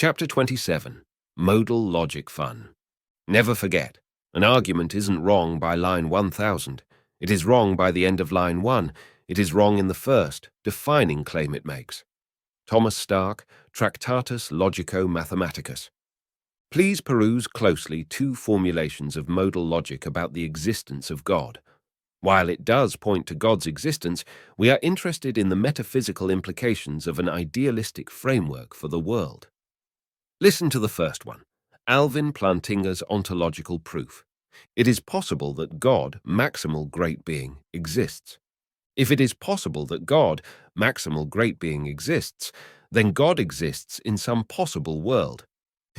Chapter 27. Modal Logic Fun. Never forget, an argument isn't wrong by line 1000. It is wrong by the end of line 1. It is wrong in the first, defining claim it makes. Thomas Stark, Tractatus Logico-Mathematicus. Please peruse closely two formulations of modal logic about the existence of God. While it does point to God's existence, we are interested in the metaphysical implications of an idealistic framework for the world. Listen to the first one, Alvin Plantinga's ontological proof. It is possible that God, maximal great being, exists. If it is possible that God, maximal great being, exists, then God exists in some possible world.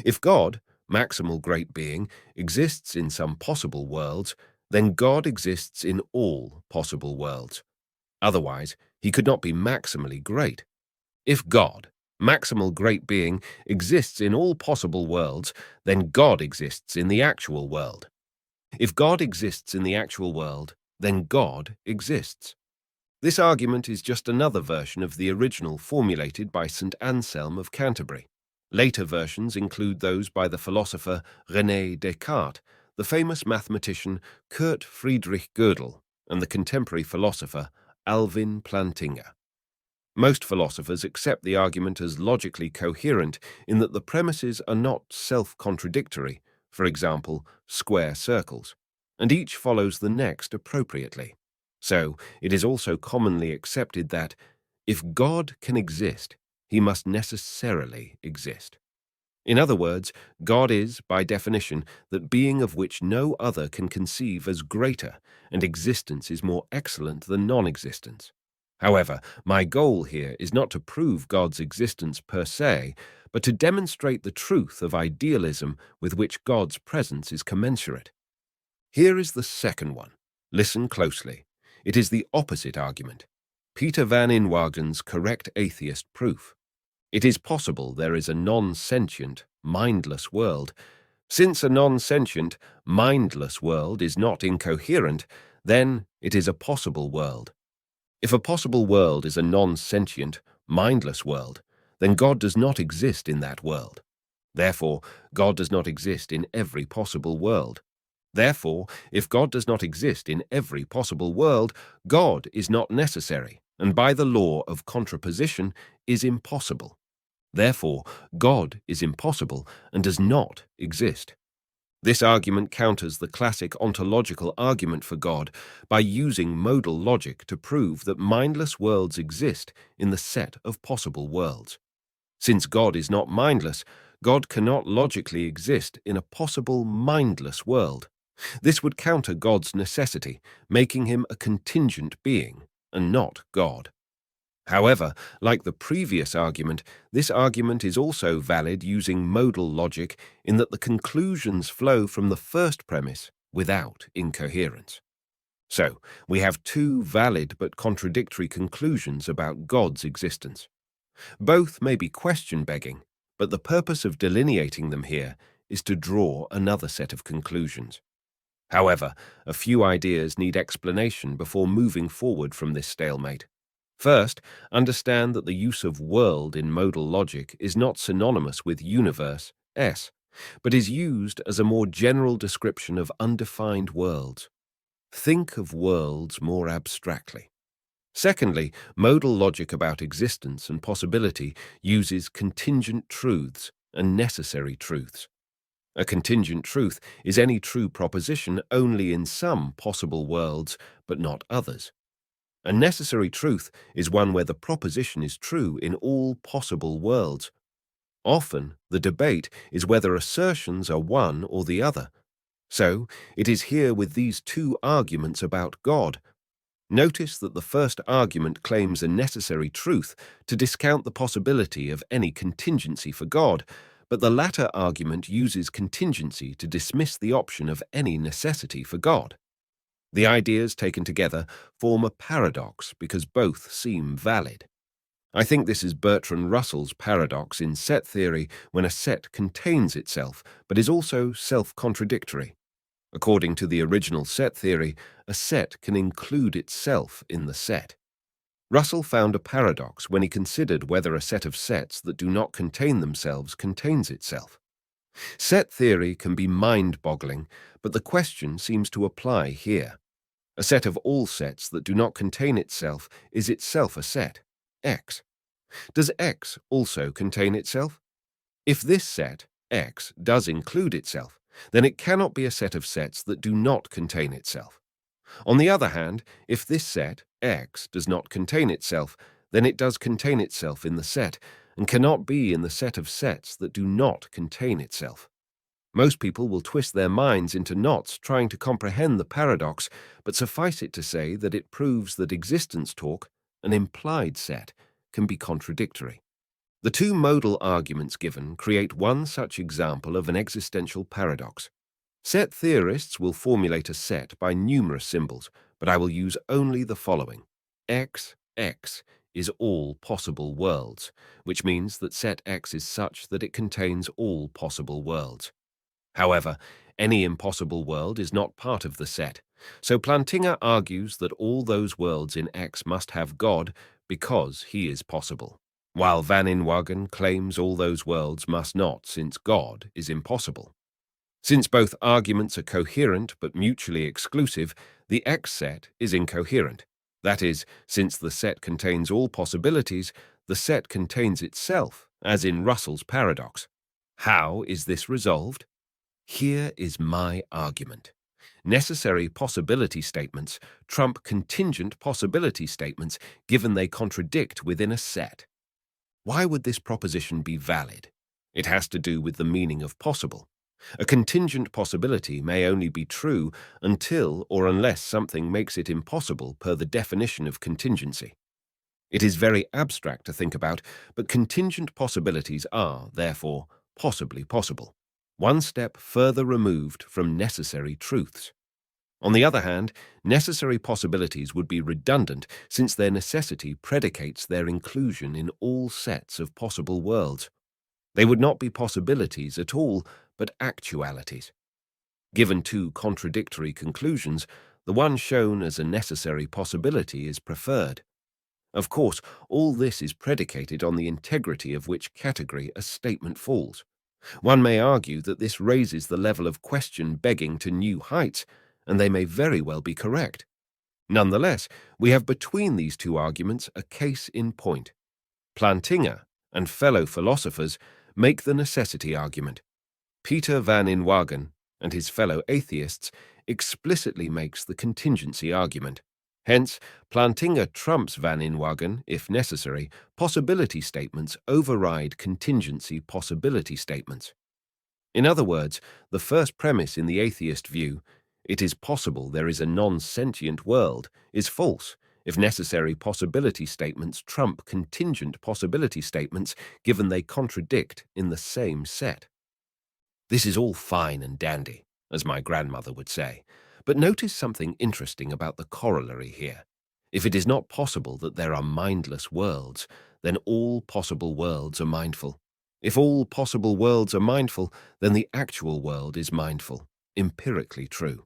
If God, maximal great being, exists in some possible worlds, then God exists in all possible worlds. Otherwise, he could not be maximally great. If God, maximal great being, exists in all possible worlds, then God exists in the actual world. If God exists in the actual world, then God exists. This argument is just another version of the original formulated by St. Anselm of Canterbury. Later versions include those by the philosopher René Descartes, the famous mathematician Kurt Friedrich Gödel, and the contemporary philosopher Alvin Plantinga. Most philosophers accept the argument as logically coherent in that the premises are not self-contradictory, for example, square circles, and each follows the next appropriately. So, it is also commonly accepted that, if God can exist, he must necessarily exist. In other words, God is, by definition, that being of which no other can conceive as greater, and existence is more excellent than non-existence. However, my goal here is not to prove God's existence per se, but to demonstrate the truth of idealism with which God's presence is commensurate. Here is the second one. Listen closely. It is the opposite argument. Peter van Inwagen's correct atheist proof. It is possible there is a non-sentient, mindless world. Since a non-sentient, mindless world is not incoherent, then it is a possible world. If a possible world is a non-sentient, mindless world, then God does not exist in that world. Therefore, God does not exist in every possible world. Therefore, if God does not exist in every possible world, God is not necessary, and by the law of contraposition is impossible. Therefore, God is impossible and does not exist. This argument counters the classic ontological argument for God by using modal logic to prove that mindless worlds exist in the set of possible worlds. Since God is not mindless, God cannot logically exist in a possible mindless world. This would counter God's necessity, making him a contingent being, and not God. However, like the previous argument, this argument is also valid using modal logic in that the conclusions flow from the first premise without incoherence. So, we have two valid but contradictory conclusions about God's existence. Both may be question-begging, but the purpose of delineating them here is to draw another set of conclusions. However, a few ideas need explanation before moving forward from this stalemate. First, understand that the use of world in modal logic is not synonymous with universe, S, but is used as a more general description of undefined worlds. Think of worlds more abstractly. Secondly, modal logic about existence and possibility uses contingent truths and necessary truths. A contingent truth is any true proposition only in some possible worlds, but not others. A necessary truth is one where the proposition is true in all possible worlds. Often, the debate is whether assertions are one or the other. So, it is here with these two arguments about God. Notice that the first argument claims a necessary truth to discount the possibility of any contingency for God, but the latter argument uses contingency to dismiss the option of any necessity for God. The ideas taken together form a paradox because both seem valid. I think this is Bertrand Russell's paradox in set theory when a set contains itself but is also self-contradictory. According to the original set theory, a set can include itself in the set. Russell found a paradox when he considered whether a set of sets that do not contain themselves contains itself. Set theory can be mind-boggling, but the question seems to apply here. A set of all sets that do not contain itself is itself a set, X. Does X also contain itself? If this set, X, does include itself, then it cannot be a set of sets that do not contain itself. On the other hand, if this set, X, does not contain itself, then it does contain itself in the set, and cannot be in the set of sets that do not contain itself. Most people will twist their minds into knots trying to comprehend the paradox, but suffice it to say that it proves that existence talk, an implied set, can be contradictory. The two modal arguments given create one such example of an existential paradox. Set theorists will formulate a set by numerous symbols, but I will use only the following. X is all possible worlds, which means that set X is such that it contains all possible worlds. However, any impossible world is not part of the set, so Plantinga argues that all those worlds in X must have God because he is possible, while Van Inwagen claims all those worlds must not since God is impossible. Since both arguments are coherent but mutually exclusive, the X set is incoherent. That is, since the set contains all possibilities, the set contains itself, as in Russell's paradox. How is this resolved? Here is my argument. Necessary possibility statements trump contingent possibility statements given they contradict within a set. Why would this proposition be valid? It has to do with the meaning of possible. A contingent possibility may only be true until or unless something makes it impossible per the definition of contingency. It is very abstract to think about, but contingent possibilities are, therefore, possibly possible, one step further removed from necessary truths. On the other hand, necessary possibilities would be redundant since their necessity predicates their inclusion in all sets of possible worlds. They would not be possibilities at all, but actualities. Given two contradictory conclusions, the one shown as a necessary possibility is preferred. Of course, all this is predicated on the integrity of which category a statement falls. One may argue that this raises the level of question begging to new heights, and they may very well be correct. Nonetheless, we have between these two arguments a case in point. Plantinga and fellow philosophers make the necessity argument. Peter van Inwagen and his fellow atheists explicitly makes the contingency argument. Hence, Plantinga trumps Van Inwagen, if necessary. Possibility statements override contingency possibility statements. In other words, the first premise in the atheist view, it is possible there is a non-sentient world, is false if necessary possibility statements trump contingent possibility statements given they contradict in the same set. This is all fine and dandy, as my grandmother would say. But notice something interesting about the corollary here. If it is not possible that there are mindless worlds, then all possible worlds are mindful. If all possible worlds are mindful, then the actual world is mindful, empirically true.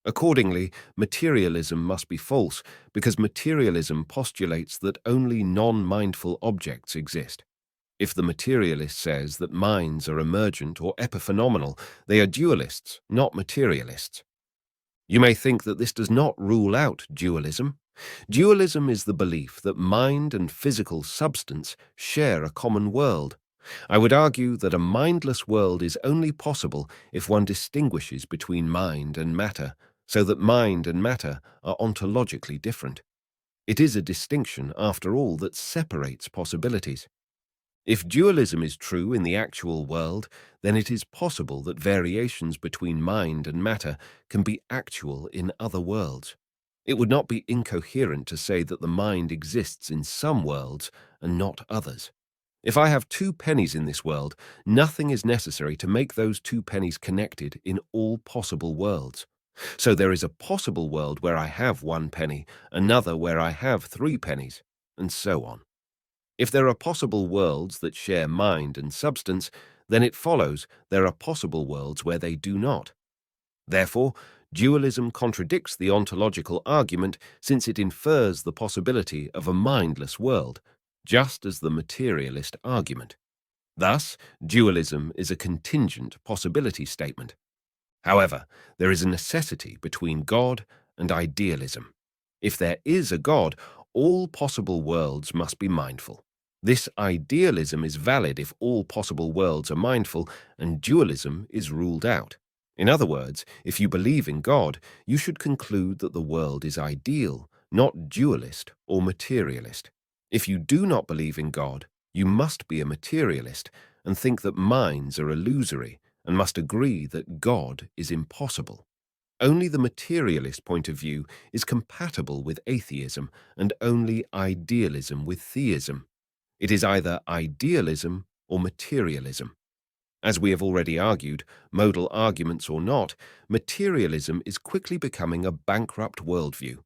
Accordingly, materialism must be false because materialism postulates that only non-mindful objects exist. If the materialist says that minds are emergent or epiphenomenal, they are dualists, not materialists. You may think that this does not rule out dualism. Dualism is the belief that mind and physical substance share a common world. I would argue that a mindless world is only possible if one distinguishes between mind and matter, so that mind and matter are ontologically different. It is a distinction, after all, that separates possibilities. If dualism is true in the actual world, then it is possible that variations between mind and matter can be actual in other worlds. It would not be incoherent to say that the mind exists in some worlds and not others. If I have 2 pennies in this world, nothing is necessary to make those 2 pennies connected in all possible worlds. So there is a possible world where I have 1 penny, another where I have 3 pennies, and so on. If there are possible worlds that share mind and substance, then it follows there are possible worlds where they do not. Therefore, Dualism contradicts the ontological argument since it infers the possibility of a mindless world, just as the materialist argument. Thus, dualism is a contingent possibility statement. However, there is a necessity between God and idealism. If there is a God, all possible worlds must be mindful. This idealism is valid if all possible worlds are mindful and dualism is ruled out. In other words, if you believe in God, you should conclude that the world is ideal, not dualist or materialist. If you do not believe in God, you must be a materialist and think that minds are illusory and must agree that God is impossible. Only the materialist point of view is compatible with atheism and only idealism with theism. It is either idealism or materialism. As we have already argued, modal arguments or not, materialism is quickly becoming a bankrupt worldview.